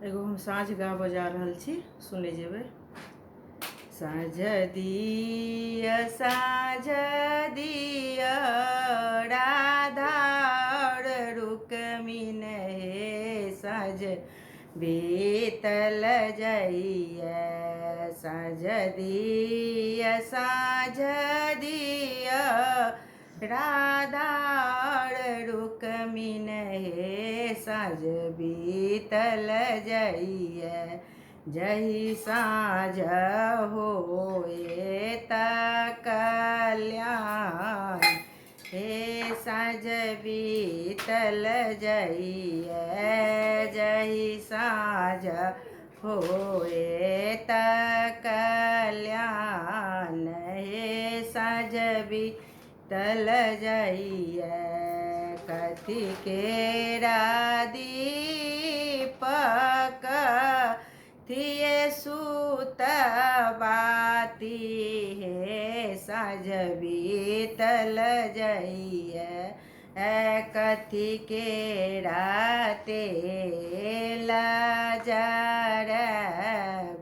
एगो हम साँझ गा बजा रहल छी, सुने जेबै। साँझ दिया राधा और रुक्मिन हे, साँझ बीतल जाइए। साँझ दिया राधा और रुक्मिन हे, साँझ बीतल जाइए। जही साँझ होए त कल्याण, हे साँझ बीतल जाइए। जही साँझ होए त कल्याण, हे साँझ बीतल जाइए। कथी केरा दीपक थिए सूत बाती, हे साँझ बीतल जाइए। कथी केरा तेल जरब,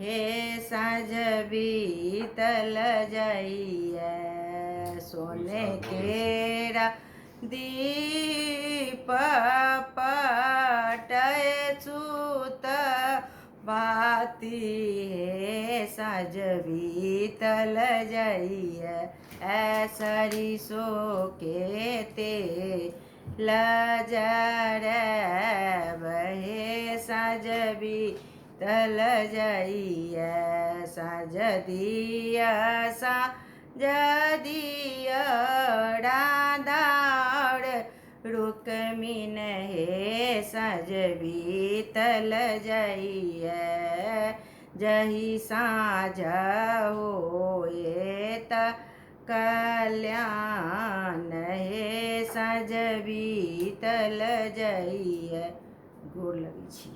हे साँझ बीतल जाइए। सोने केरा दीप पटय सूत बाती, हे साँझ बीतल जाइए। सरिसो के तेल जरब, हे साँझ बीतल जाइए। साँझ दिया राधा और रुक्मिन हे, साँझ बीतल जाइए। जही साँझ होए त कल्याण, हे साँझ बीतल जाइए। गोर लगै छी।